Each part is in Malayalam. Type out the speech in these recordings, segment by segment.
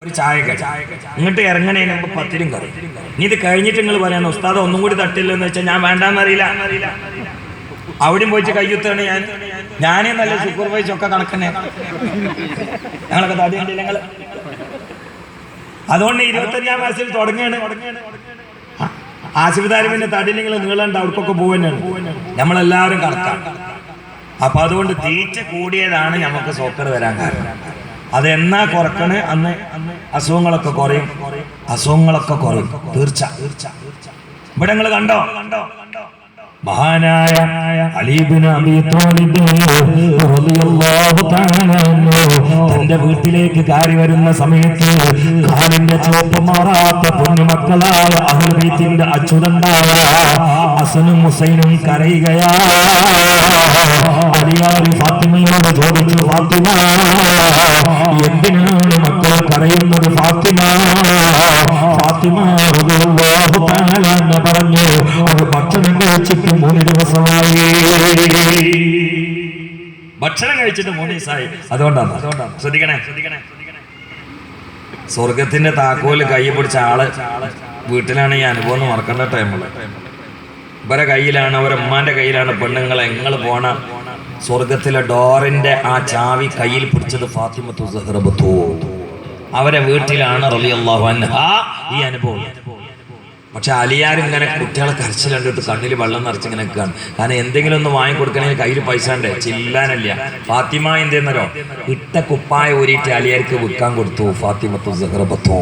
ഒരു ചായ ഇങ്ങോട്ട് ഇറങ്ങണേന് മുമ്പ് പത്തിരും കറി. ഇനി ഇത് കഴിഞ്ഞിട്ട് നിങ്ങൾ പറയാൻ ഉസ്താദ് ഒന്നും കൂടി തട്ടില്ല എന്ന് വെച്ചാൽ ഞാൻ വേണ്ടാന്നറിയില്ല. അവിടെയും പോയിട്ട് കയ്യുത്താണ് ഞാനേ നല്ല സൂപ്പർവൈസ് ഒക്കെ കണക്കന്നെ. ഞങ്ങളൊക്കെ തടി കണ്ടില്ല ഞങ്ങള്. അതുകൊണ്ട് 25-ാം വയസ്സിൽ തുടങ്ങുകയാണ്. ആശുപത്രി തടി നിങ്ങൾ നീളണ്ട അവർക്കൊക്കെ പോവന്നെയാണ്. നമ്മളെല്ലാവരും കണക്കാണ്. അപ്പൊ അതുകൊണ്ട് തീറ്റ കൂടിയതാണ് നമുക്ക് സോക്കർ വരാൻ കാരണം. അതെന്നാ കുറക്കണ് അന്ന് അസുഖങ്ങളൊക്കെ കുറയും. തീർച്ച. ഇവിടെ നിങ്ങൾ കണ്ടോ മഹാനായ അലി ഇബ്നു അബീ ത്വാലിബ് റളിയല്ലാഹു തആല തന്റെ വീട്ടിലേക്ക് കയറി വരുന്ന സമയത്ത് കാലിന്റെ ചുവപ്പ് മാറാത്ത പൊന്നുമക്കളായ അഹ്ലുൽ ബൈത്തിന്റെ അച്യുതണ്ടായ ഹസനും ഹുസൈനും കരയുകയാ. അലിയാരി ഫാത്തിമയോട് ചോദിച്ചു, ഫാത്തിമ എന്തിനാണ് മക്കൾ കരയുന്നത്? ഫാത്തിമ റളിയല്ലാഹു തആല എന്ന് പറഞ്ഞു. ഒരു ഭക്ഷണം കഴിച്ചിട്ട് 3 ദിവസമായി. ഭക്ഷണം കഴിച്ചിട്ട് 3 ദിവസമായി. അതുകൊണ്ടാണ് ശ്രദ്ധിക്കണേ. സ്വർഗത്തിന്റെ താക്കോല് കൈ പിടിച്ച ആള് വീട്ടിലാണ് ഈ അനുഭവം എന്ന് മറക്കേണ്ട ടൈമുള്ള. ഇവരെ കയ്യിലാണ്, അവരമ്മാന്റെ കയ്യിലാണ് പെണ്ണുങ്ങളെ നിങ്ങൾ പോണ സ്വർഗത്തിലെ ഡോറിന്റെ ആ ചാവി കയ്യിൽ പിടിച്ചത് ഫാത്തിമത്തു സഹ്റബത്തു. അവരെ വീട്ടിലാണ് റളിയല്ലാഹു അൻഹാ ഈ അനുഭവം. പക്ഷെ അലിയാരും ഇങ്ങനെ കുട്ടികളെ കരച്ചിൽ കണ്ടിട്ട് കണ്ണിൽ വെള്ളം നിറച്ചിങ്ങനെ നിൽക്കുകയാണ്. കാരണം എന്തെങ്കിലും ഒന്ന് വാങ്ങിക്കൊടുക്കണമെങ്കിൽ കയ്യിൽ പൈസ ഉണ്ട്, ചില്ലാനല്ല. ഫാത്തിമ എന്തെന്നോ ഇട്ട കുപ്പായ ഊരിയിട്ട് അലിയാർക്ക് വിൽക്കാൻ കൊടുത്തു. ഫാത്തിമത്തു സഹ്റബത്തു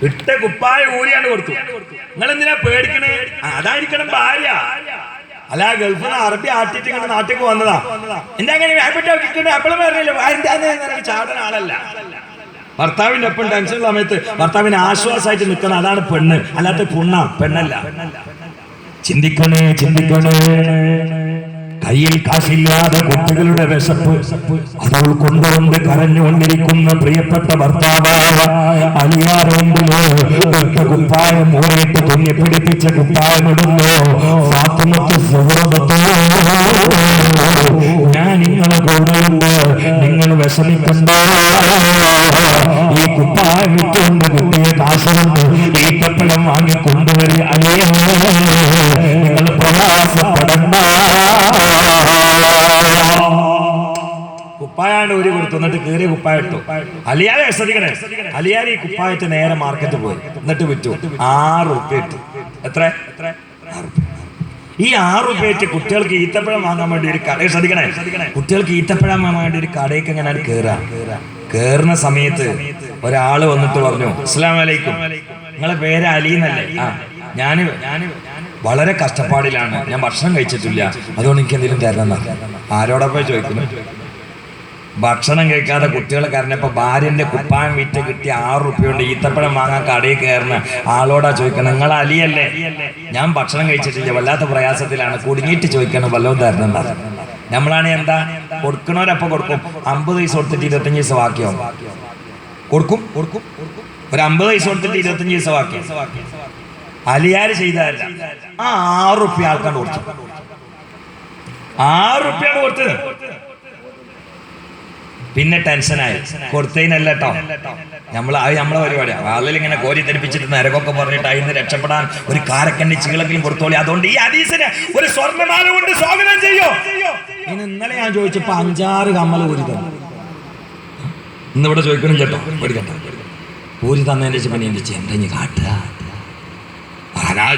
ഇട്ട കുപ്പായ ഊരിയാണ് കൊടുത്തു. നിങ്ങൾ എന്തിനാ പേടിക്കണേ? അതായിരിക്കണം ഭാര്യ. അല്ല ഗൾഫിൽ നിന്ന് അറബി ആട്ടിട്ട് ഇങ്ങനെ നാട്ടിലേക്ക് വന്നതാ. എന്താ അങ്ങനെ അപ്പോഴും പറഞ്ഞില്ല ചാടൻ ആളല്ല. ഭർത്താവിന്റെ ഒപ്പം ടെൻഷൻ സമയത്ത് ഭർത്താവിന് ആശ്വാസമായിട്ട് നിൽക്കണം. അതാണ് പെണ്ണ്, അല്ലാത്ത പെണ്ണല്ല. ചിന്തിക്കണേ. കയ്യിൽ കാശില്ലാതെ കുട്ടികളുടെ വിശപ്പ് അത് കൊണ്ടുകൊണ്ട് കരഞ്ഞുകൊണ്ടിരിക്കുന്ന പ്രിയപ്പെട്ട ഭർത്താവായ അലിയാറോണ്ടിലോ കുപ്പായം മൂറിയിട്ട് തുന്നി പിടിപ്പിച്ച കുപ്പായമിടുന്നു. ഫാത്തിമത്തു സഹ്റബത്തു ഞാൻ നിങ്ങളെ കൂടെയുണ്ട്, നിങ്ങൾ വിഷമിക്കണ്ട. ഈ കുപ്പായം വിട്ടുകൊണ്ട് കിട്ടിയ കാശുകൊണ്ട് ഈത്തപ്പഴം വാങ്ങിക്കൊണ്ടുവരിക. അല്ലേ നിങ്ങൾ പ്രയാസപ്പെടണ്ട. കുപ്പായാണ് ഊരി കൊടുത്തു. എന്നിട്ട് കീറിയ കുപ്പായ ഇട്ടു. അലിയാരെ ശ്രദ്ധിക്കണേ. അലിയാർ ഈ കുപ്പായത്തെ നേരെ മാർക്കറ്റ് പോയി, എന്നിട്ട് വിറ്റു. 6 ഉറുപ്യ ഇട്ടു. എത്ര? 6 ഉറുപ്യ. ഈ 6 ഉറുപ്യ കുട്ടികൾക്ക് ഈത്തപ്പഴം വാങ്ങാൻ വേണ്ടി ഒരു കട, ശ്രദ്ധിക്കണേ, കുട്ടികൾക്ക് ഈത്തപ്പഴം വാങ്ങാൻ വേണ്ടി ഒരു കടയ്ക്ക് എങ്ങനെ കേറുന്ന സമയത്ത് ഒരാള് വന്നിട്ട് പറഞ്ഞു, അസ്സലാമു അലൈക്കും, നിങ്ങളെ പേര് അലി എന്നല്ലേ? ഞാന് വളരെ കഷ്ടപ്പാടിലാണ്, ഞാൻ ഭക്ഷണം കഴിച്ചിട്ടില്ല, അതുകൊണ്ട് എനിക്ക് എന്തെങ്കിലും തരണം. ആരോടൊപ്പം ചോദിക്കുന്നു? ഭക്ഷണം കഴിക്കാതെ കുട്ടികൾ കരഞ്ഞപ്പോ ഭാര്യന്റെ കുപ്പായം വിറ്റ് കിട്ടിയ 6 ഉറുപ്യ കൊണ്ട് ഈത്തപ്പഴം വാങ്ങാൻ കടയിൽ കയറുന്ന ആളോടാ ചോദിക്കണം, നിങ്ങൾ അലിയല്ലേ? ഞാൻ ഭക്ഷണം കഴിച്ചിട്ടില്ല, വല്ലാത്ത പ്രയാസത്തിലാണ്, കുടുങ്ങിയിട്ട് ചോദിക്കണം, വല്ലതും തരണം. നമ്മളാണ് എന്താ കൊടുക്കണവരപ്പം കൊടുക്കും. 50 പൈസ കൊടുത്തിട്ട് 25 പൈസ ബാക്കിയാവും. കൊടുക്കും. ഒരു 50 പൈസ കൊടുത്തിട്ട് 25 പൈസ ബാക്കിയാവും. അലിയാര് ചെയ്തതല്ല, 6 ഉറുപ്യ ആൾക്കാണ്ട് കൊടുത്തു. 6 ഉറുപ്യാണ് കൊടുത്തത്. പിന്നെ ടെൻഷനായി. കൊടുത്തതിനല്ല കേട്ടോ, നമ്മളെ പരിപാടിയാണ്. അതിൽ ഇങ്ങനെ കോരി തെരിപ്പിച്ചിട്ട് നരകൊക്കെ പറഞ്ഞിട്ട് അതിന് രക്ഷപ്പെടാൻ ഒരു കാരക്കണ്ടി ചീളെങ്കിലും കൊടുത്തോളി. അതുകൊണ്ട് ഈ ഹദീസിനെ ഒരു സ്വർണ്ണമാല കൊണ്ട് സ്വാഗതം ചെയ്യോ. ഇന്നലെ ഞാൻ ചോദിച്ചപ്പോ 5-6 കമ്മൽ ഊരി തന്നു. ഇന്നിവിടെ ചോദിക്കണം ചേട്ടോ, പേടിക്കണ്ട. ഊരി തന്നതിന് ശേഷം പിന്നെ എന്ത് ചെയ്യാൻ എന്താ കാട്ടുക?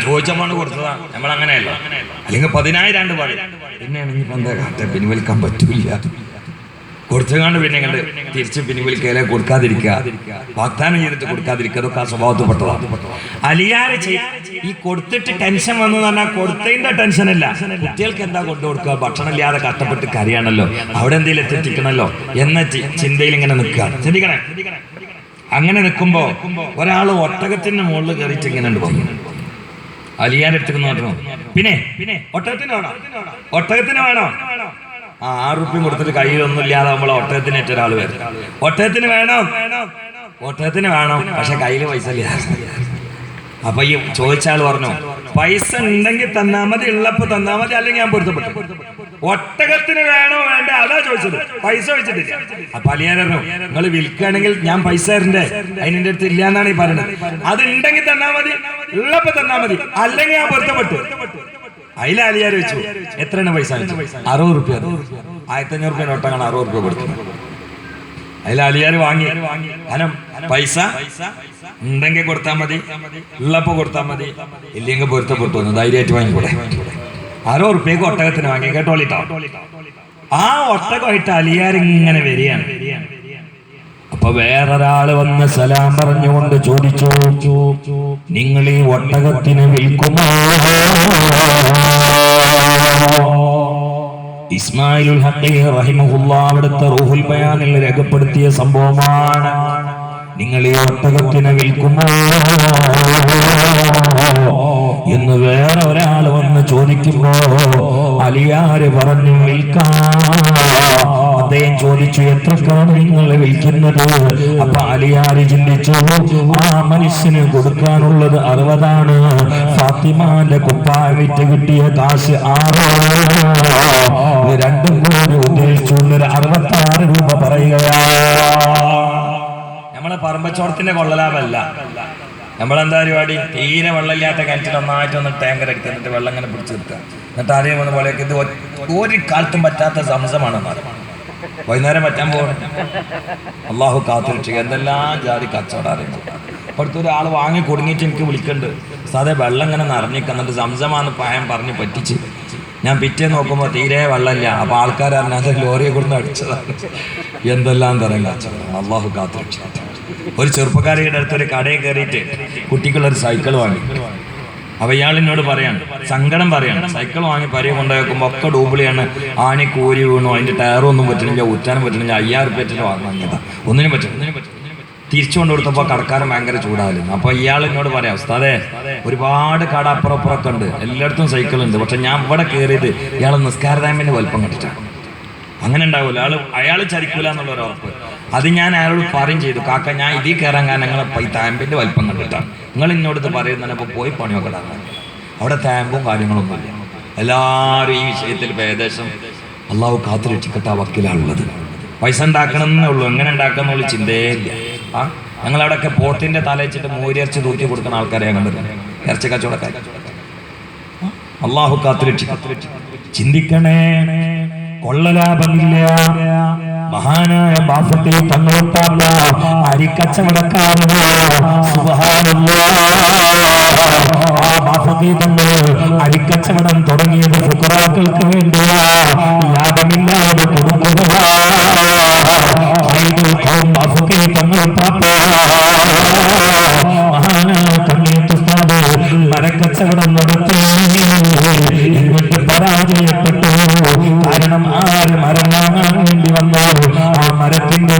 ചോദിച്ചപ്പോണ് കൊടുത്തതാ. നമ്മളങ്ങനെയല്ലോ. അല്ലെങ്കിൽ 10,000 പാടി പിന്നെയാണ് ഇനിയിപ്പോ എന്താ കാട്ട, പിൻവലിക്കാൻ പറ്റൂല. കൊടുത്തുകൊണ്ട് പിന്നെ കണ്ട് തിരിച്ച് പിൻവലിക്കലെ കൊടുക്കാതിരിക്കുക, വാഗ്ദാനം ചെയ്തിട്ട് കൊടുക്കാതിരിക്കുക, അതൊക്കെ ആ സ്വഭാവത്തിൽപ്പെട്ടതാണ്. അലിയാരെ ഈ കൊടുത്തിട്ട് ടെൻഷൻ വന്നു പറഞ്ഞാൽ കൊടുത്തതിന്റെ ടെൻഷനല്ല, കുട്ടികൾക്ക് എന്താ കൊണ്ടു കൊടുക്കുക, ഭക്ഷണം ഇല്ലാതെ കഷ്ടപ്പെട്ട് കരയാണല്ലോ, അവിടെ എന്തെങ്കിലും എത്തിക്കണല്ലോ എന്ന ചിന്തയിൽ ഇങ്ങനെ നിൽക്കുകയാണ്. ശ്രദ്ധിക്കണേ. അങ്ങനെ നിൽക്കുമ്പോ ഒരാള് ഒട്ടകത്തിന്റെ മുകളിൽ കയറിയിട്ട് ഇങ്ങനെ ഉണ്ട് പറഞ്ഞു. അലിയാരെ എടുത്തിരുന്നു പറഞ്ഞു, പിന്നെ ഒട്ടകത്തിന് വേണോ? 6 ഉറുപ്യ കൊടുത്തിട്ട് കയ്യിലൊന്നും ഇല്ലാതെ നമ്മളെ ഒട്ടകത്തിനേറ്റ ഒരാൾ വരും. ഒട്ടകത്തിന് വേണം, പക്ഷെ കയ്യിൽ പൈസ ഇല്ല. അപ്പൊ ഈ ചോദിച്ചാൽ പറഞ്ഞു, പൈസ ഉണ്ടെങ്കിൽ തന്നാ മതി, ഉള്ളപ്പോ തന്നാ മതി, അല്ലെങ്കിൽ ഞാൻ പൊരുത്തപ്പെട്ടു. ഒട്ടകത്തിന് വേണോ വേണ്ട അതാ ചോദിച്ചത്, പൈസ വെച്ചിട്ടില്ല. അപ്പൊ അലിയാരോ നിങ്ങൾ വിൽക്കുകയാണെങ്കിൽ ഞാൻ പൈസ തരണ്ടേ, അതിന്റെ അടുത്ത് ഇല്ല എന്നാണ് ഈ പറയുന്നത്. അത് ഉണ്ടെങ്കിൽ തന്നാ മതി, ഉള്ളപ്പോ തന്നാ മതി, അല്ലെങ്കിൽ ഞാൻ പൊരുത്തപ്പെട്ടു. അതിൽ അലിയാർ വെച്ചു. എത്രയാണ് പൈസ? 60 റുപ്യ. 1500 റുപ്യ ഒട്ടകാണ് 60 റുപ്യ കൊടുക്കുന്നത്. അതിൽ അലിയാർ വാങ്ങി. കാരണം പൈസ ഉണ്ടെങ്കിൽ കൊടുത്താൽ മതി, ഉള്ളപ്പോ കൊടുത്താൽ മതി, ഇല്ലെങ്കിൽ പൊരുത്തപ്പെട്ടു എന്ന് ധൈര്യമായിട്ട് വാങ്ങിക്കൂടെ. 60 റുപ്യക്ക് ഒട്ടകത്തിന് വാങ്ങി. കേട്ടോളിട്ടോ. ആ ഒട്ടകമായിട്ട് അലിയാർ ഇങ്ങനെ വരികയാണ്. അപ്പൊ വേറൊരാള് വന്ന് സലാം പറഞ്ഞുകൊണ്ട് ചോദിച്ചു, നിങ്ങൾ ഈ ഒട്ടകത്തിന് വിൽക്കുമോ? ഇസ്മായിലുൽ ഹഖി റഹിമഹുല്ലാഹ് അവിടുത്തെ റൂഹുൽ ബയാനിൽ രേഖപ്പെടുത്തിയ സംഭവമാണ്. നിങ്ങൾ ഈ ഒട്ടകത്തിന് വിൽക്കുമോ എന്ന് വേറെ ഒരാൾ വന്ന് ചോദിക്കുമ്പോ അലിയാര് പറഞ്ഞു വിൽക്കാം. അദ്ദേഹം ചോദിച്ചു, എത്രക്കാണ് നിങ്ങൾ വിൽക്കുന്നത്? അപ്പൊ അലിയാര് ചിന്തിച്ചു, ആ മനുഷ്യന് കൊടുക്കാനുള്ളത് 60. ഫാത്തിമാന്റെ കുപ്പായ വിറ്റ് കിട്ടിയ കാശ് 6. രണ്ടും കൂടി ഉദ്ദേശിച്ചു 66 രൂപ പറയുകയാ. നമ്മളെ പറമ്പച്ചോടത്തിന്റെ കൊള്ളലാഭല്ല. നമ്മളെന്താ പരിപാടി? തീരെ വെള്ളമില്ലാത്ത കിണറ്റിൽ ഒന്നായിട്ടൊന്ന് ടാങ്കർ എടുക്കുക, എന്നിട്ട് വെള്ളം ഇങ്ങനെ പിടിച്ചു നിർത്തുക, എന്നിട്ട് ആദ്യം വന്ന പോലെയൊക്കെ ഇത് ഒരു കാലത്തും പറ്റാത്ത സംസമാണെന്നാണ്. വൈകുന്നേരം പറ്റാൻ പോകണം. അള്ളാഹു കാത്തുരക്ഷിക്കുക. എന്തെല്ലാം ജാതി കച്ചവടം. അപ്പോഴത്തെ ഒരാൾ വാങ്ങി കുടുങ്ങിയിട്ട് എനിക്ക് വിളിക്കുന്നുണ്ട്, സാധേ വെള്ളം ഇങ്ങനെ നിറഞ്ഞിക്കുന്നുണ്ട്, സംസമാന്ന് പായം പറഞ്ഞ് പറ്റിച്ച്. ഞാൻ പിറ്റേ നോക്കുമ്പോൾ തീരെ വെള്ളമില്ല. അപ്പൊ ആൾക്കാർ അറിഞ്ഞാൽ ലോറിയെ കൊടുത്ത് അടിച്ചതാണ്. എന്തെല്ലാം തരം കച്ചവടം. അള്ളാഹു കാത്തുരക്ഷിക്കുക. ഒരു ചെറുപ്പക്കാരിയുടെ അടുത്തൊരു കടയിൽ കയറിയിട്ട് കുട്ടിക്കുള്ളൊരു സൈക്കിൾ വാങ്ങി. അപ്പൊ ഇയാളിനോട് പറയാണ്, സങ്കടം പറയാണ്, സൈക്കിൾ വാങ്ങി പരിയെ കൊണ്ടുപോയിക്കുമ്പോൾ ഒക്കെ ഡൂബിളിയാണ്. ആണി കൂരി വീണു, അതിന്റെ ടയറൊന്നും പറ്റണില്ല, ഉറ്റാനും പറ്റണില്ല. 5000 റുപ്യ വാങ്ങിയതാ, ഒന്നിനും പറ്റും. തിരിച്ചു കൊണ്ടു കൊടുത്തപ്പോൾ കടക്കാരൻ ഭയങ്കര ചൂടായിരുന്നു. അപ്പൊ ഇയാളിനോട് പറയാം, ഉസ്താദേ ഒരുപാട് കട അപ്പുറപ്പുറമൊക്കെ ഉണ്ട്, എല്ലായിടത്തും സൈക്കിൾ ഉണ്ട്, പക്ഷെ ഞാൻ ഇവിടെ കയറിയത് ഇയാൾ നിസ്കാരതാമിന്റെ വലിപ്പം കണ്ടിട്ടാണ്. അങ്ങനെ ഉണ്ടാവില്ല, അയാൾ ചരിക്കൂല എന്നുള്ളൊരു ഉറപ്പ്. അത് ഞാൻ അയാളോട് പറയും ചെയ്തു, കാക്ക ഞാൻ ഇതിൽ കയറാൻ കാരണം നിങ്ങളെ ഈ താമ്പിന്റെ വലിപ്പം കണ്ടിട്ടാണ്. നിങ്ങൾ എന്നോട് ഇത് പറയുന്നതിനപ്പോൾ പോയി പണിയൊക്കെ ഇടാൻ. അവിടെ താമ്പും കാര്യങ്ങളൊന്നും ഇല്ല. എല്ലാവരും ഈ വിഷയത്തിൽ ഏകദേശം അള്ളാഹു കാത്തുരക്ഷിക്കട്ട വക്കീലാണുള്ളത്. പൈസ ഉണ്ടാക്കണം എന്നേ ഉള്ളൂ, എങ്ങനെ ഉണ്ടാക്കാന്നുള്ള ചിന്തയേ ഇല്ല. ഞങ്ങളവിടെയൊക്കെ പോത്തിന്റെ തല വെച്ചിട്ട് മൂരിയർച്ച തൂക്കി കൊടുക്കുന്ന ആൾക്കാരെ ഞാൻ കണ്ടിട്ടുണ്ട്, ഇറച്ചി കച്ചവടക്കാർ. അള്ളാഹു കാത്തുരക്ഷിക്കട്ടെ. ചിന്തിക്കണേ, കൊള്ളലാഭമില്ല. മഹാനായ ബാഫത്തെ തങ്ങളൊട്ടാല്ല അരിക്കച്ചവടക്കാരന് അരിക്കച്ചവടം തുടങ്ങിയത് ഫുഖറാക്കൾക്ക് വേണ്ടിയാ, ലാഭമില്ലാതെ കൊടുക്കുക. മഹാനായ കണ്ണീത്തുസ്താദ് മരക്കച്ചവടം നടത്തി, എന്നിട്ട് പരാജയപ്പെട്ടു. കാരണം ആര് മരം വാങ്ങാൻ വേണ്ടി വന്നു, ആ മരത്തിന്റെ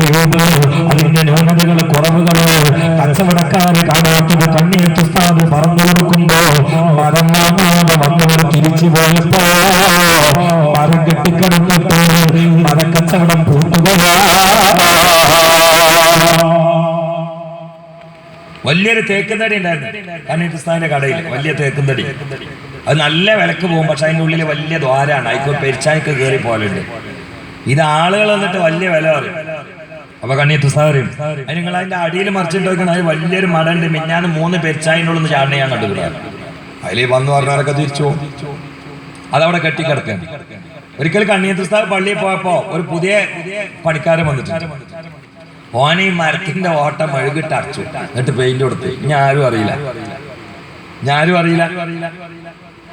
അതിന്റെ ന്യൂനതകൾ, കുറവുകള് കച്ചവടക്കാര് കാണാത്തത് കണ്ണീത്തുസ്താദ് പറഞ്ഞു കൊടുക്കുമ്പോ മരം വാങ്ങാതെ വന്നവർ തിരിച്ചു പോയപ്പോ മരം കെട്ടിക്കിടന്നിട്ട് മരക്കച്ചവടം പൂട്ടുകയാ. വലിയൊരു തേക്കുംതടി ഉണ്ടായിരുന്നു കണ്ണീത്തുസ്താദിന്റെ കടയിൽ, വലിയ തേക്കുംതടി. അത് നല്ല വിലക്ക് പോകും, പക്ഷെ അതിൻ്റെ ഉള്ളിൽ വലിയ ദ്വാരാണ്, അതിക്ക് പെരിച്ചായ്ക്ക് കയറി പോലുണ്ട്. ഇത് ആളുകൾ വന്നിട്ട് വലിയ വില പറയും. അപ്പൊ കണ്ണീത്തുസ്താദ് പറയും, അത് നിങ്ങൾ അതിന്റെ അടിയിൽ മറിച്ചിട്ട് വെക്കണം, അത് വലിയൊരു മടണ്ട്, മിന്നാന്ന് 3 പെരിച്ചായിൻ്റെ ഉള്ളിൽ ചാടണ ഞാൻ കണ്ടുകൂടാ. അതിൽ വന്ന് പറഞ്ഞവരൊക്കെ തിരിച്ചു അതവിടെ കെട്ടിക്കിടക്കുകയാണ്. ഒരിക്കൽ കണ്ണീത്തുസ്താദ് പള്ളിയിൽ പോയപ്പോ ഒരു പുതിയ പണിക്കാരൻ വന്നിട്ടുണ്ട്. ഓനെ ഈ മരത്തിന്റെ ഓട്ട മെഴുകിട്ട് അടച്ചു, എന്നിട്ട് പെയിന്റ് കൊടുത്ത്. ഞാനും അറിയില്ല.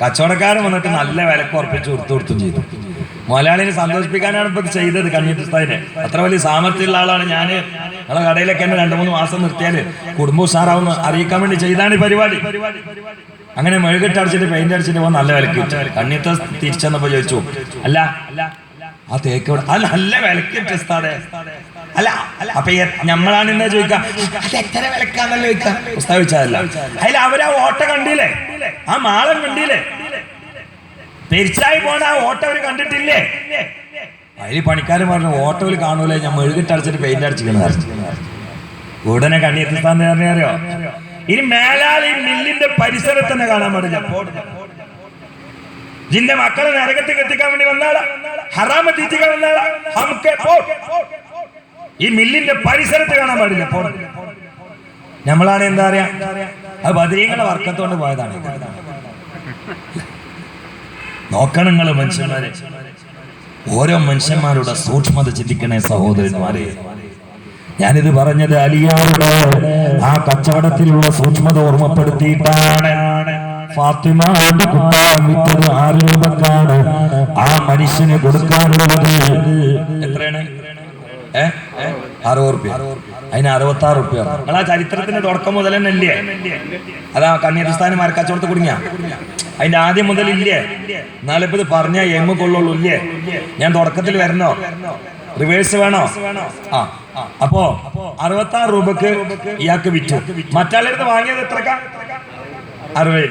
കച്ചവടക്കാരൻ വന്നിട്ട് നല്ല വിലക്ക് ഉറപ്പിച്ച് കൊടുത്തും ചെയ്തു. മലയാളിനെ സന്തോഷിപ്പിക്കാനാണ് ഇപ്പൊ ചെയ്തത് കണ്ണീത്തുസ്താദിനെ. അത്ര വലിയ സാമർത്ഥ്യമുള്ള ആളാണ്. ഞാൻ ഞങ്ങളെ കടയിലൊക്കെ എന്നെ 2-3 മാസം നിർത്തിയാല് കുടുംബം ഉഷാറാവുന്ന അറിയിക്കാൻ വേണ്ടി ചെയ്താണ് ഈ പരിപാടി. അങ്ങനെ മെഴുകിട്ട് അടിച്ചിട്ട് പെയിന്റ് അടിച്ചിട്ട് പോകാൻ നല്ല വിലക്ക് വെച്ചു. കണ്ണീത്തുസ്താദ് തിരിച്ചെന്നപ്പോ ചോദിച്ചു, അല്ല ആ തേക്കോട് അത് നല്ല വിലക്ക് ഉസ്താദേ. അല്ല അപ്പൊ നമ്മളാണ് ഇന്ന് ചോദിക്കാം, അത് എത്ര വിലക്കാന്നല്ലോ ചോദിക്കാം. ഉസ്താദ് ചോദിച്ചതല്ല, അതിൽ അവരാ ഓട്ട കണ്ടില്ലേ, ആ മാളം കണ്ടില്ലേ, പെരിച്ചായി പോണ ആ ഓട്ട അവര് കണ്ടിട്ടില്ലേ? അതിൽ പണിക്കാരൻ പറഞ്ഞു, ഓട്ടോയിൽ കാണൂലേ, ഞാൻ മെഴുകിട്ട് അടിച്ചിട്ട് പെയിന്റ് അടിച്ചിരിക്കുന്നത്. ഉടനെ കണ്ണീത്തുസ്താദ് അറിയോ, ഇനി മേലാൽ ഈ മില്ലിന്റെ പരിസരത്ത് തന്നെ കാണാൻ പാടില്ല. ജിന്റെ മക്കളെ നരകത്തിൽ എത്തിക്കാൻ വേണ്ടി വന്നാളാ, ഹറാമ തീറ്റിക്കാൻ വന്നാളാ. ഈ മില്ലിന്റെ പരിസരത്ത് കാണാൻ പാടില്ല. നമ്മളാണ് എന്താ പറയാ, അത് ബദരീങ്ങളുടെ വർക്കത്തോണ്ട് പോയതാണ്. നോക്കണം നിങ്ങൾ മനുഷ്യന്മാരെ, ഓരോ മനുഷ്യന്മാരുടെ സൂക്ഷ്മത ചിന്തിക്കണേ സഹോദരന്മാരെ. ഞാനിത് പറഞ്ഞത് അലിയാരുടെ ആ കച്ചവടത്തിലുള്ള സൂക്ഷ്മത ഓർമ്മപ്പെടുത്തിയിട്ടാണ്. ഫാത്തിമാന്റെ കുപ്പായം വിറ്റത് 6 രൂപക്കാണ്. ആ മനുഷ്യന് കൊടുക്കാനുള്ളത് എത്രയാണ്? 60 റുപ്യ. അതിന് 66 റുപ്യ. നിങ്ങൾ ആ ചരിത്രത്തിന്റെ തുടക്കം മുതൽ തന്നെ ഇല്ലേ? അതാ കണ്ണീർസ്ഥാനം മരക്കച്ചവടത്ത് കുടുങ്ങിയ അതിന്റെ ആദ്യം മുതൽ ഇല്ലേ? എന്നാലിപ്പോ ഇത് പറഞ്ഞ എമ്മ കൊള്ളുള്ളൂ ഇല്ലേ? ഞാൻ തുടക്കത്തിൽ വരണോ? റിവേഴ്സ് വേണോ? അപ്പോ 66 രൂപക്ക് ഇയാൾക്ക് വിറ്റു. മറ്റാളുടെ വാങ്ങിയത് എത്രക്കാ? 60.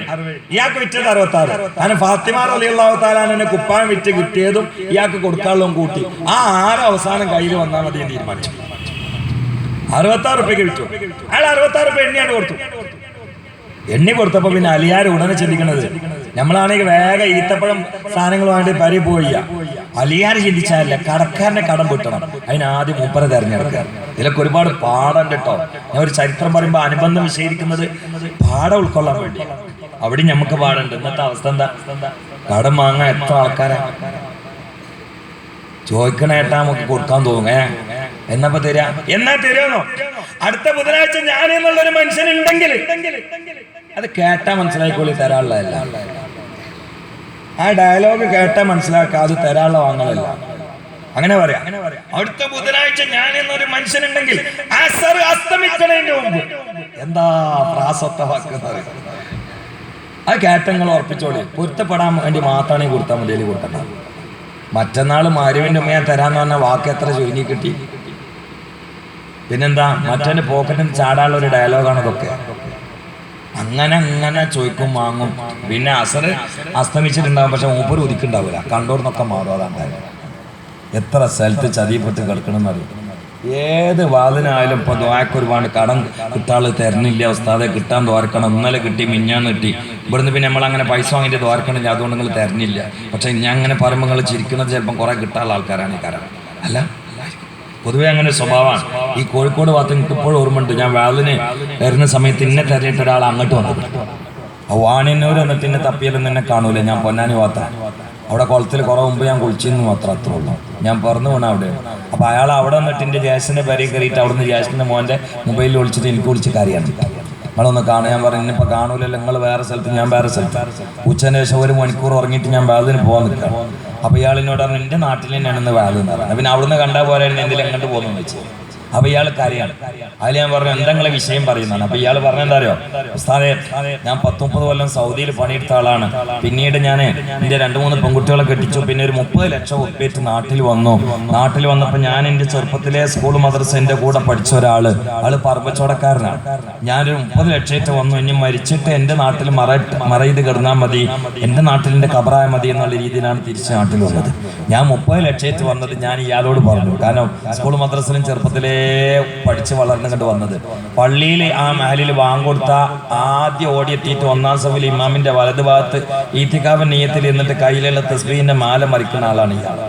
ഇയാൾക്ക് വിറ്റത് 66. അങ്ങനെ ഫാത്തിമ റളിയല്ലാഹു തആല അൻഹ കുപ്പായം വിറ്റ് കിട്ടിയതും ഇയാൾക്ക് കൊടുക്കാനുള്ളതും കൂട്ടി ആ 6 അവസാനം കയ്യിൽ വന്നാൽ മതി എന്ന് തീരുമാനിച്ചു. 66 റുപ്യക്ക് വിറ്റു. അയാൾ 66 റുപ്യ എണ്ണിയാണ് കൊടുത്തു. എണ്ണി കൊടുത്തപ്പോ പിന്നെ അലിയാർ ഉടനെ ചിന്തിക്കണത്, നമ്മളാണെങ്കിൽ വേഗം ഈത്തപ്പഴം സാധനങ്ങൾ വേണ്ടി പരി പോയി. അലിയാർ ചിന്തിച്ചാലല്ല, കടക്കാരനെ കടം വിട്ടണം. അതിനാദ്യം മൂപ്പരെ തെരഞ്ഞെടുക്കുക. ഇതിലൊക്കെ ഒരുപാട് പാഠം കേട്ടോ. ഞാൻ ഒരു ചരിത്രം പറയുമ്പോ അനുബന്ധം വിശദീകരിക്കുന്നത് പാഠം ഉൾക്കൊള്ളാൻ വേണ്ടി. അവിടെ നമുക്ക് പാടുണ്ട്. ഇന്നത്തെ അവസ്ഥ എന്താ? കടം വാങ്ങാൻ എത്ര ആൾക്കാരാ ചോദിക്കണേട്ടാ, നമുക്ക് കൊടുക്കാൻ തോന്നും. എന്നപ്പോ തരാ, എന്നാ തരുമോ? അടുത്ത ബുധനാഴ്ച ഞാൻ എന്നുള്ളൊരു മനുഷ്യനുണ്ടെങ്കിൽ അത് കേട്ടാ മനസ്സിലായിക്കോളി തരാനുള്ളതല്ല. ആ ഡയലോഗ് കേട്ടാ മനസ്സിലാക്കുക, അത് തരാനുള്ള വാങ്ങലല്ല. അങ്ങനെ പറയാം. അടുത്ത ബുധനാഴ്ച ഞാൻ എന്നൊരു മനുഷ്യനുണ്ടെങ്കിൽ അസ്തമിക്കണതിന്റെ മുമ്പ് എന്താ പ്രാസത്തെ വാക്കുന്നത്? അത് കേട്ടങ്ങൾ ഉറപ്പിച്ചോളി. പൊരുത്തപ്പെടാൻ വേണ്ടി മാത്രമാണെങ്കിൽ കൊടുത്താൽ മതി, കൊടുക്കണ്ട. മറ്റന്നാൾ മാരുവിന്റെ ഉമ്മ ഞാൻ തരാന്ന് പറഞ്ഞ വാക്ക് എത്ര ചുരുങ്ങി കിട്ടി. പിന്നെന്താ, മറ്റവന്റെ പോക്കറ്റിന് ചാടാനുള്ള ഒരു ഡയലോഗാണ് ഇതൊക്കെ. അങ്ങനെ ചോദിക്കും, വാങ്ങും. പിന്നെ അസ്തമിച്ചിട്ടുണ്ടാവും, പക്ഷെ മൂപ്പര് ഒതുക്കുണ്ടാവില്ല. കണ്ടോർന്നൊക്കെ മാറും. അതാണ് എത്ര സ്ഥലത്ത് ചതിപ്പെട്ട് കിടക്കണമെന്നറിയും. ഏത് വാതിനായാലും ഇപ്പൊ ദ്വാരക്ക് ഒരുപാട് കടം കിട്ടാള് തരുന്നില്ല. ഉസ്താദെ കിട്ടാൻ ദ്വാരക്കണം, ഇന്നലെ കിട്ടി, മിഞ്ഞാന്ന് കിട്ടി. ഇവിടുന്ന് പിന്നെ നമ്മളങ്ങനെ പൈസ വാങ്ങിയിട്ട് ദ്വാരക്കണില്ല, അതുകൊണ്ട് നിങ്ങൾ തരുന്നില്ല. പക്ഷെ ഞാൻ അങ്ങനെ പറയുമ്പോൾ നിങ്ങൾ ചിരിക്കുന്നത് ചിലപ്പം കുറെ കിട്ടാനുള്ള ആൾക്കാരാണ് ഈ കാരണം. അല്ല, പൊതുവെ അങ്ങനെ സ്വഭാവമാണ്. ഈ കോഴിക്കോട് ഭാഗത്ത് എനിക്ക് ഇപ്പോഴും ഓർമ്മയുണ്ട്. ഞാൻ വാലിന് വരുന്ന സമയത്ത് ഇന്നെ തെരഞ്ഞിട്ട് ഒരാൾ അങ്ങോട്ട് വന്നത്. വാണിനൂർ എന്നിട്ട് എന്നെ തപ്പിയാലും എന്നെ കാണൂല. ഞാൻ പൊന്നാനി ഭാഗത്താണ്. അവിടെ കുളത്തിൽ കുറെ മുമ്പ് ഞാൻ കുളിച്ചിരുന്നു മാത്രം, അത്രേ ഉള്ളൂ. ഞാൻ പറഞ്ഞു പോണ അവിടെ. അപ്പൊ അയാൾ അവിടെ വന്നിട്ട് എൻ്റെ ജ്യേഷ്ഠൻ്റെ പേരെ കയറിയിട്ട് അവിടുന്ന് ജ്യേഷ്ഠൻ്റെ മോൻ്റെ മൊബൈലിൽ വിളിച്ചിട്ട് എനിക്ക് വിളിച്ച് കാര്യമാണ്. നിങ്ങളൊന്ന് കാണാൻ. ഞാൻ പറഞ്ഞു, ഇന്നിപ്പോൾ കാണൂലല്ലോ, നിങ്ങൾ വേറെ സ്ഥലത്ത്, ഞാൻ വേറെ സ്ഥലത്ത്. ഉച്ചന് ശേഷം 1 മണിക്കൂർ ഉറങ്ങിയിട്ട് ഞാൻ വാലിന് പോകാൻ നിൽക്കാം. അപ്പോൾ ഇയാളിനോട് പറഞ്ഞു, എൻ്റെ നാട്ടിൽ തന്നെയാണെന്ന് വാല് എന്ന് പറഞ്ഞു. പിന്നെ അവിടുന്ന് കണ്ടാൽ പോരായിരുന്നു, എന്തെങ്കിലും എങ്ങോട്ട് പോകുന്നു വെച്ച്. അപ്പൊ ഇയാൾ കാര്യമാണ്. അതിൽ ഞാൻ പറഞ്ഞു, എന്തെങ്കിലും വിഷയം പറയുന്നതാണ്. അപ്പൊ ഇയാൾ പറഞ്ഞ എന്താ അറിയോ? ഉസ്താദേ, ഞാൻ 10-30 കൊല്ലം സൗദിയിൽ പണിയെടുത്ത ആളാണ്. പിന്നീട് ഞാൻ എൻ്റെ 2-3 പെൺകുട്ടികളെ കെട്ടിച്ചു. പിന്നെ ഒരു 30 ലക്ഷം ഉറുപ്പിട്ട് നാട്ടിൽ വന്നു. നാട്ടിൽ വന്നപ്പോൾ ഞാൻ എൻ്റെ ചെറുപ്പത്തിലെ സ്കൂൾ മദ്രസേൻ്റെ കൂടെ പഠിച്ച ആള് പറമ്പച്ചോടക്കാരനാണ്. ഞാനൊരു 30 ലക്ഷമായിട്ട് വന്നു. ഇനി മരിച്ചിട്ട് എൻ്റെ നാട്ടിൽ മറയത് കിടന്നാൽ മതി, എൻ്റെ നാട്ടിൽ എൻ്റെ കബറായ മതി എന്നുള്ള രീതിയിലാണ് തിരിച്ച് നാട്ടിൽ വന്നത്. ഞാൻ 30 ലക്ഷമായിട്ട് വന്നത് ഞാൻ ഇയാളോട് പറഞ്ഞു. കാരണം സ്കൂൾ മദ്രസയിലും ചെറുപ്പത്തിലെ പഠിച്ച് വളർന്നു കണ്ട് വന്നത്. പള്ളിയിൽ ആ മഹലിൽ വാങ്ങൊടുത്ത ആദ്യം ഓടിയെത്തിയിട്ട് 1-ാം സഫിൽ ഇമാമിന്റെ വലതു ഭാഗത്ത് ഈത്തിക്കാവ് നെയ്യത്തിൽ എന്നിട്ട് കയ്യിലുള്ള തസ്ബീഹിന്റെ മാല മറിക്കുന്ന ആളാണ് ഇയാൾ,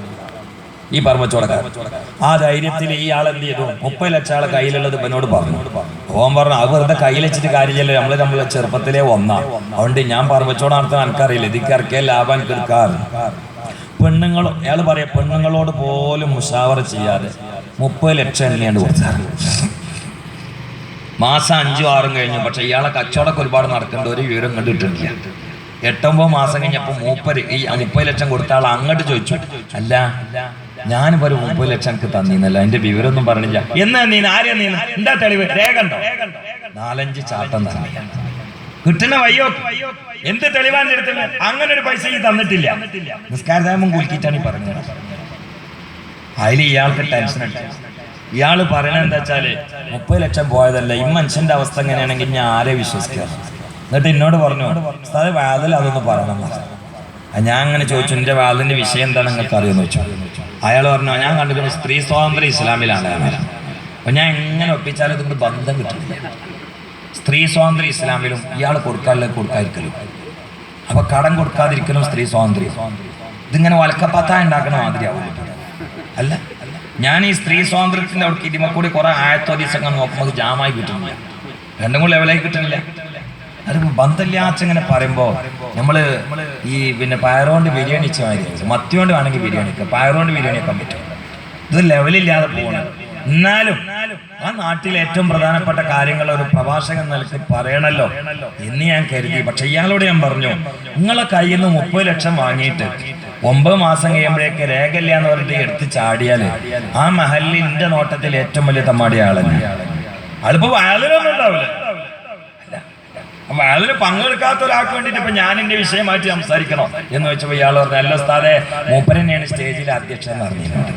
ഈ പറമ്പച്ചോടക്കാരൻ. ആ ധൈര്യത്തിൽ ഈ ആൾ എന്ത് ചെയ്തു? 30 ലക്ഷം ആളെ കയ്യിലുള്ളത് ഇവനോട് പറഞ്ഞു. ഓൻ പറഞ്ഞു, അത് വെറുതെ കയ്യിൽ വെച്ചിട്ട് കാര്യമില്ലല്ലോ, നമ്മളെ ചെറുപ്പത്തിലേ വന്നാ. അതുകൊണ്ട് ഞാൻ പറമ്പച്ചോട നടത്താൻ എനിക്കറിയില്ല, ഇതിക്ക് ഇറക്കിയ ലാഭം എടുക്കാറ്. പെണ്ണുങ്ങളും അയാൾ പറയാം, പെണ്ണുങ്ങളോട് പോലും മുഷാവറ ചെയ്യാതെ 30 ലക്ഷം എണ്ണയാണ്ട് കൊടുത്താറ്. മാസം 5-6 കഴിഞ്ഞു. പക്ഷെ ഇയാളെ കച്ചവടമൊക്കെ ഒരുപാട് നടക്കേണ്ട ഒരു വിവരം കണ്ടിട്ടില്ല. 8-9 മാസം കഴിഞ്ഞപ്പോൾ മൂപ്പര് ഈ 30 ലക്ഷം കൊടുത്ത ആൾ അങ്ങോട്ട് ചോദിച്ചു, അല്ല ഞാനിപ്പോ ഒരു 30 ലക്ഷം എനിക്ക് തന്നീന്നല്ല, എന്റെ വിവരമൊന്നും പറഞ്ഞില്ല. എന്നാ നീ ആരെയാ? നീ എന്താ തെളിവ്? രേഖണ്ടോ? 4-5 ചാട്ടം തന്നെ കിട്ടുന്ന വയ്യോ. എന്ത് തെളിവാൻ്റെ അടുത്തുള്ള? അങ്ങനെ ഒരു പൈസ ഈ തന്നിട്ടില്ല. നിസ്കാരതാമം കുലുക്കിയിട്ടാണ് ഈ പറഞ്ഞത്. അതിൽ ഇയാൾക്ക് ടെൻഷൻ ഉണ്ട്. ഇയാൾ പറയണത് എന്താ വെച്ചാല് 30 ലക്ഷം പോയതല്ല, ഈ മനുഷ്യന്റെ അവസ്ഥ എങ്ങനെയാണെങ്കിൽ ഞാൻ ആരെ വിശ്വസിക്കുക? എന്നിട്ട് എന്നോട് പറഞ്ഞു, അത് വാതിൽ അതൊന്ന് പറയണം. ഞാൻ അങ്ങനെ ചോദിച്ചു, എൻ്റെ വാതിലിന്റെ വിഷയം എന്താണ് നിങ്ങൾക്ക് അറിയുമെന്ന് ചോദിച്ചു. അയാൾ പറഞ്ഞു, ഞാൻ കണ്ടിട്ടുണ്ട് സ്ത്രീ സ്വാതന്ത്ര്യം ഇസ്ലാമിലാണ്. അപ്പൊ ഞാൻ എങ്ങനെ ഒപ്പിച്ചാലും ഇതുകൊണ്ട് ബന്ധം കിട്ടില്ല. സ്ത്രീ സ്വാതന്ത്ര്യം ഇസ്ലാമിലും ഇയാൾ കൊടുക്കാതിരിക്കലും. അപ്പൊ കടം കൊടുക്കാതിരിക്കലും സ്ത്രീ സ്വാതന്ത്ര്യം. ഇതിങ്ങനെ വലക്കപ്പത്ത ഉണ്ടാക്കണ മാതിരിയാവില്ല. അല്ല, ഞാൻ ഈ സ്ത്രീ സ്വാതന്ത്ര്യത്തിന്റെ അവിടെ ഇതിമക്കൂടി കുറെ ആയത്തോദീസങ്ങൾ നോക്കുമ്പോൾ ജാമായി കിട്ടുന്നില്ല, രണ്ടും കൂടി ലെവലായി കിട്ടുന്നില്ല. അത് ബന്ധമില്ലാച്ചിങ്ങനെ പറയുമ്പോൾ നമ്മള് ഈ പിന്നെ പയറുകൊണ്ട് ബിരിയാണി വെച്ച മാതിരി, മത്തി കൊണ്ട് വേണമെങ്കിൽ ബിരിയാണി വെക്കാം, പയറുകൊണ്ട് ബിരിയാണി വെക്കാൻ പറ്റും. ഇത് ലെവലില്ലാതെ പോകണം. എന്നാലും ആ നാട്ടിലെ ഏറ്റവും പ്രധാനപ്പെട്ട കാര്യങ്ങൾ ഒരു പ്രഭാഷകൻ നിലയ്ക്ക് പറയണല്ലോ എന്ന് ഞാൻ കരുതി. പക്ഷെ ഇയാളോട് ഞാൻ പറഞ്ഞു, നിങ്ങളെ കയ്യിൽ നിന്ന് 30 ലക്ഷം വാങ്ങിയിട്ട് 9 മാസം കഴിയുമ്പോഴേക്ക് രേഖയില്ല എന്ന് പറഞ്ഞിട്ട് എടുത്ത് ചാടിയാല് ആ മഹലിന്റെ നോട്ടത്തിൽ ഏറ്റവും വലിയ തമ്മാടിയ ആളല്ലേ. അതിപ്പോ വയലിലൊന്നും ഉണ്ടാവില്ല. വയലിൽ പങ്കെടുക്കാത്ത ഒരാൾക്ക് വേണ്ടിയിട്ട് ഇപ്പൊ ഞാൻ എന്റെ വിഷയം മാറ്റി സംസാരിക്കണോ എന്ന് വെച്ചപ്പോ ഇയാൾ പറഞ്ഞു, അല്ല ഉസ്താദേ, മൂപ്പരനെയാണ് സ്റ്റേജിലെ അധ്യക്ഷൻ എന്ന് അറിഞ്ഞിട്ടുണ്ട്.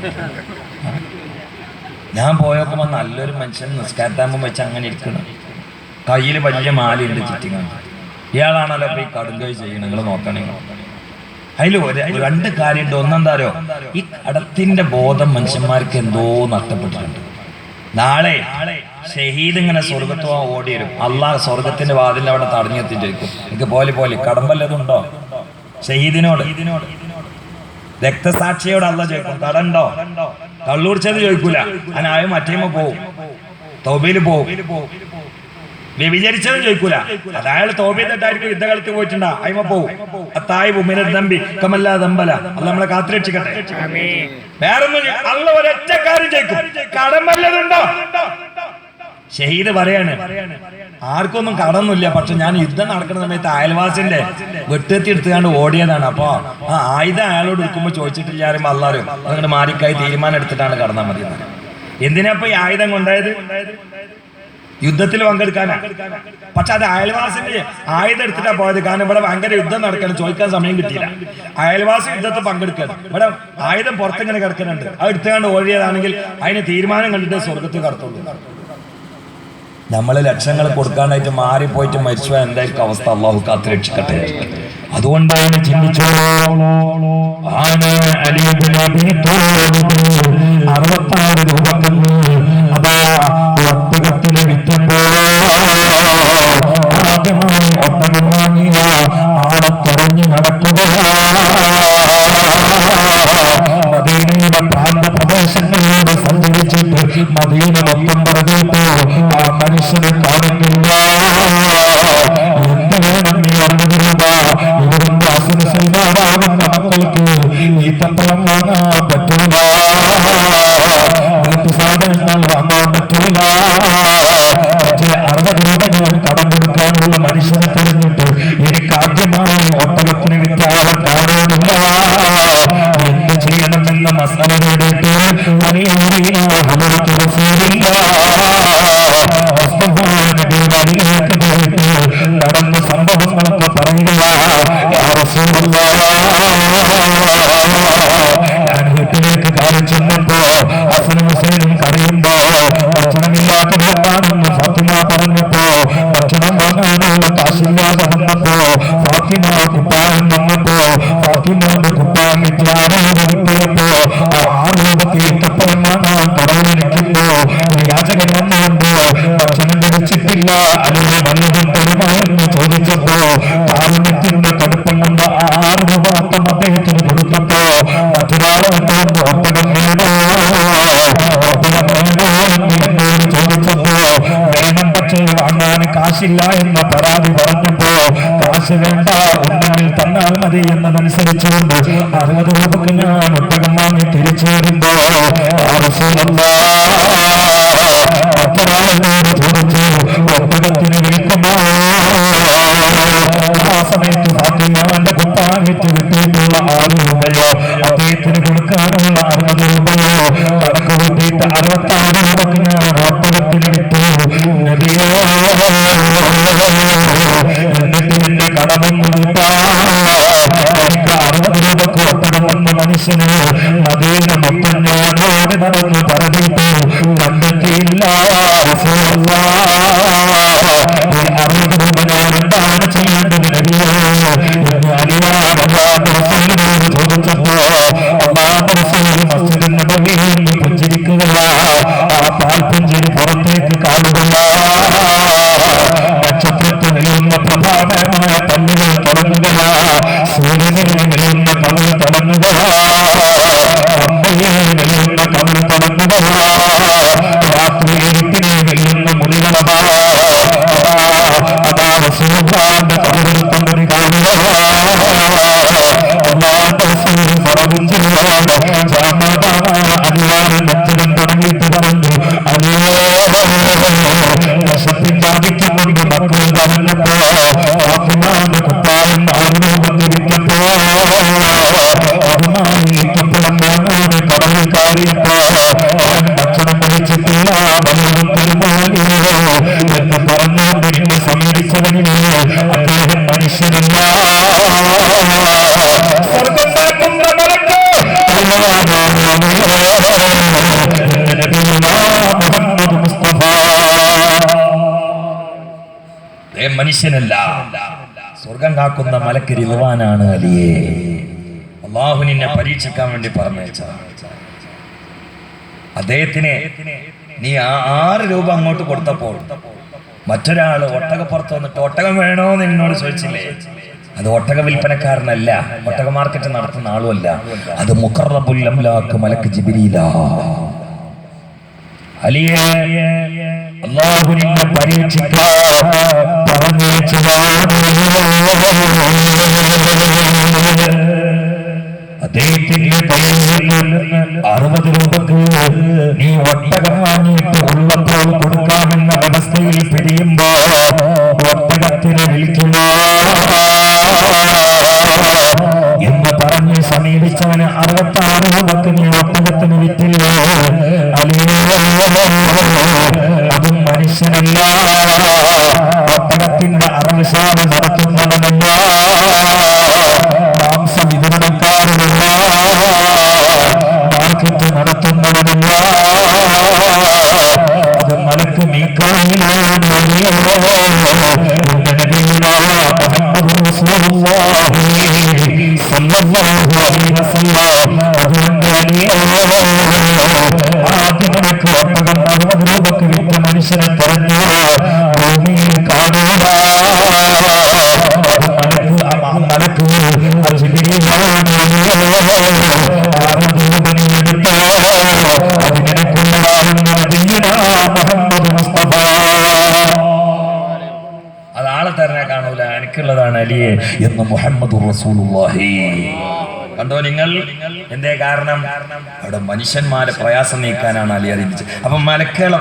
ഞാൻ പോയപ്പോൾ നല്ലൊരു മനുഷ്യൻ നിസ്കാരത്താകുമ്പോൾ വെച്ച് അങ്ങനെ ഇരിക്കണം, കയ്യിൽ വലിയ മാലയുണ്ട് ചുറ്റിങ്ങ. ഇയാളാണല്ലോ ഇപ്പൊ ഈ കടുങ്കൈ ചെയ്യണം. നിങ്ങൾ നോക്കണേ, അതിൽ 2 കാര്യമുണ്ട്. ഒന്നെന്താരോ, ഈ കടത്തിന്റെ ബോധം മനുഷ്യന്മാർക്ക് എന്തോ നഷ്ടപ്പെട്ടിട്ടുണ്ട്. നാളെ ഷഹീദ് ഇങ്ങനെ സ്വർഗത്തോ ഓടി വരും. അള്ളാഹ് സ്വർഗത്തിന്റെ വാതിലിന്റെ അവിടെ തടഞ്ഞെത്തിട്ട് ചോദിക്കും, എനിക്ക് പോലെ കടമ്പല്ലതുണ്ടോ ഷഹീദിനോട്? രക്തസാക്ഷിയോട് അള്ളാഹ് ചോദിക്കും, കടണ്ടോ? കള്ളുടിച്ചത് ചോദിക്കൂല, അനായ മറ്റേമ പോവും, തൗബയിൽ പോവും. വ്യഭിചരിച്ചതും ചോദിക്കൂല, അതായത് തോബി തെറ്റായിരിക്കും യുദ്ധകാലത്ത് പോയിട്ടുണ്ടാ, അയിമ പോവും. അത്തായി ഭൂമിനെ ദമ്പി കമല്ലാ ദമ്പല. അല്ല നമ്മളെ കാത്തുരക്ഷിക്കട്ടെ. വേറൊന്നും അല്ല, ഒരൊറ്റ കാര്യം ചോദിക്കും, കടം വല്ലതുണ്ടോ? ഷഹീദ് പറയാണ്, ആർക്കൊന്നും കടമൊന്നുമില്ല, പക്ഷെ ഞാൻ യുദ്ധം നടക്കുന്ന സമയത്ത് അയൽവാസിന്റെ വെട്ടെത്തി എടുത്തുകൊണ്ട് ഓടിയതാണ്. അപ്പൊ ആ ആയുധം അയാളോട് എടുക്കുമ്പോൾ ചോദിച്ചിട്ടില്ല ആരും അല്ലാരും അതുകൊണ്ട് മാറിക്കായി തീരുമാനം എടുത്തിട്ടാണ് കടന്നാൽ മതി. എന്തിനാ ഈ ആയുധം കൊണ്ടായത്? യുദ്ധത്തിൽ പങ്കെടുക്കാനാ. പക്ഷെ അത് അയൽവാസിന്റെ ആയുധം എടുത്തിട്ടാ പോയത്. കാരണം ഇവിടെ ഭയങ്കര യുദ്ധം നടക്കണം, ചോദിക്കാൻ സമയം കിട്ടിയില്ല. അയൽവാസി യുദ്ധത്തിൽ പങ്കെടുക്കണം, ഇവിടെ ആയുധം പുറത്തിങ്ങനെ കിടക്കുന്നുണ്ട്, അത് എടുത്തുകൊണ്ട് ഓടിയതാണെങ്കിൽ അതിന് തീരുമാനം കണ്ടിട്ട് സ്വർഗത്തിൽ കടത്തുള്ളൂ. നമ്മള് ലക്ഷങ്ങൾ കൊടുക്കാനായിട്ട് മാറിപ്പോയിട്ട് മരിച്ചു എന്തായിരിക്കും അവസ്ഥ? അള്ളാഹു കാത്ത് രക്ഷിക്കട്ടെ. അതുകൊണ്ടാണ് ചിന്തിച്ചോളൂ, 66 രൂപത്തിൽ അതാ ഒട്ടകത്തിന് വിറ്റുമ്പോ ആദ്യമായി ഒട്ടകം വാങ്ങിയ ആളെ തുറഞ്ഞു നടക്കുക. മദീനയുടെ പ്രാന്ത പ്രദേശങ്ങളിലൂടെ സഞ്ചരിച്ചിട്ട് മദീന മൊത്തം പറഞ്ഞിട്ട് ആ മനുഷ്യനെ കാണുന്നില്ല. എന്ത് വേണം നീ 60 രൂപ? ഇവരുടെ അസുര സൈനാകുന്ന മക്കൾക്ക് ഈത്തപ്പഴം വാങ്ങാൻ പറ്റൂല, മറ്റു സാധനങ്ങൾ വാങ്ങാൻ പറ്റൂല. പക്ഷേ 60 രൂപ ഞാൻ കടം കൊടുക്കാനുള്ള മനുഷ്യനെ തിരഞ്ഞിട്ട് എനിക്ക് ആദ്യമായി ഒട്ടകത്തിന് വിറ്റാളെ കാണുന്നില്ല. എന്ത് ചെയ്യണമെന്ന മസാല നേടിയിട്ട് നടന്ന സംഭവങ്ങളൊക്കെ പറയുക. ഞാൻ വീട്ടിലേക്ക് കാര്യം ചെന്നപ്പോ ഹസനും ഹുസൈനും കറിയുമ്പോ ഭക്ഷണമില്ലാത്ത വീട്ടാണെന്ന് ഫാത്തിമ പറഞ്ഞപ്പോ ഭക്ഷണം വാങ്ങാനുള്ള കാശില്ലാതെ വന്നപ്പോ ഫാത്തിമ കുപ്പായം വന്നപ്പോ ഫാത്തിമയുടെ കുപ്പായം വിറ്റിയപ്പോ 6 രൂപയ്ക്ക് ഈത്തപ്പഴം വാങ്ങാൻ കടവിലിരിക്കുമ്പോ യാചകൻ വന്നുകൊണ്ട് ഭക്ഷണം ലഭിച്ചിട്ടില്ല, അതിന് വല്ലതും തരുമോ എന്ന് ചോദിച്ചപ്പോ കാരുണ്യത്തിന്റെ കടുപ്പം കൊണ്ട് 6 രൂപ അപ്പം അദ്ദേഹത്തിന് കൊടുത്തപ്പോ മറ്റൊരാളെ വന്നുകൊണ്ട് ഒട്ടകം വേണോ എന്നോട് ചോദിച്ചപ്പോ വേണം, പക്ഷേ വാങ്ങാൻ കാശില്ല എന്ന പരാതി പറഞ്ഞപ്പോ കാശ് വേണ്ട, ഒന്നെങ്കിൽ തന്നാൽ മതി എന്നതനുസരിച്ചുകൊണ്ട് 60 രൂപക്ക് ഞാൻ ഒട്ടകം വാങ്ങി തിരിച്ചു വരുമ്പോ മറ്റൊരാളെന്നോട് ചോദിച്ചു ഒട്ടകത്തിന് വിൽക്കുമോ? ആ സമയത്ത് ഫാത്തിമാന്റെ കുപ്പായത്ത് കിട്ടിയിട്ടുള്ള 6 രൂപയോ അദ്ദേഹത്തിന് കൊടുക്കാനുള്ള 60 രൂപയോ കണക്ക് കൂട്ടിയിട്ട് 66 രൂപക്ക് ഞാൻ ഒട്ടകത്തിന് വിട്ടു. നബിയോ, എന്നിട്ട് എന്റെ കടമൊന്നും എനിക്ക് 60 രൂപക്ക് ഒട്ടകം വന്ന മനുഷ്യന് മദീന മൊത്തം ഞാൻ ഓടി നടന്ന് പറഞ്ഞിട്ട് കണ്ടെത്തിയില്ല. വിശപ്പിൽ ബാധിക്കുന്നുണ്ട് മക്കൾ പറഞ്ഞപ്പോ കുപ്പായം ആരോഗ്യപ്പോ കടലിൽ കയറിയപ്പോ ഭക്ഷണം കഴിച്ചിട്ടില്ല എന്ന് പറഞ്ഞുകൊണ്ട് എന്നെ സമീപിച്ചവനിന് അദ്ദേഹം മനുഷ്യനല്ല മനുഷ്യനല്ല സ്വർഗം കാക്കുന്ന മലക്ക് റിദ്വാനാണ് അലിയേ. അള്ളാഹു നിന്നെ പരീക്ഷിക്കാൻ വേണ്ടി പറഞ്ഞേച്ച അദ്ദേഹത്തിന് നീ 6 രൂപ അങ്ങോട്ട് കൊടുത്തപ്പോൾ മറ്റൊരാള് ഒട്ടകപ്പുറത്ത് വന്നിട്ട് ഒട്ടകം വേണോ എന്ന് എന്നോട് ചോദിച്ചില്ലേ? അത് ഒട്ടക വിൽപ്പനക്കാരനല്ല, ഒട്ടക മാർക്കറ്റ് നടത്തുന്ന ആളുമല്ല, അത് മുഖറബുൽ അംലാക്ക് മലക്ക് ജിബ്രീലാ. അലിയേ അല്ലാഹു നിന്നെ പരീക്ഷിക്കാൻ പറഞ്ഞേച്ചതാണ്. അദ്ദേഹത്തിന്റെ കയ്യിൽ 60 രൂപക്ക് നീ ഒട്ടകം വാങ്ങിയിട്ട് ഉള്ളപ്പോൾ കൊടുക്കാമെന്ന അവസ്ഥയിൽ പിരിയുമ്പോ ഒട്ടകത്തിന് വിളിക്കുന്നു എന്ന് പറഞ്ഞ് സമീപിച്ചവന് 66 രൂപക്ക് നീ ഒട്ടകത്തിന് വിറ്റില്ല. അതും മനുഷ്യനല്ല, ഒട്ടകത്തിന്റെ അറവശാല നടത്തുന്നവനല്ല, മാംസ വിതരണക്കാരനല്ല, മാർക്കറ്റ് നടത്തുന്നവനല്ല. അത് മലക്ക് മീക്കായിലാണ്. ആദ്യമൊക്കെ ഒട്ടകം 60 രൂപക്ക് വിറ്റ മനുഷ്യനെ പറഞ്ഞു ഭൂമിയിൽ കാണുക മലക്ക് അതാളെ തന്നെ കാണൂല, എനിക്കുള്ളതാണ് അലിയെ എന്ന് മുഹമ്മദുർ റസൂലുള്ളാഹി. കണ്ടോ നിങ്ങൾ? എന്തേ കാരണം? അവിടെ മനുഷ്യന്മാരെ പ്രയാസം നീക്കാനാണ് അലി അറിയിച്ചത്. അപ്പൊ മലക്കുകൾ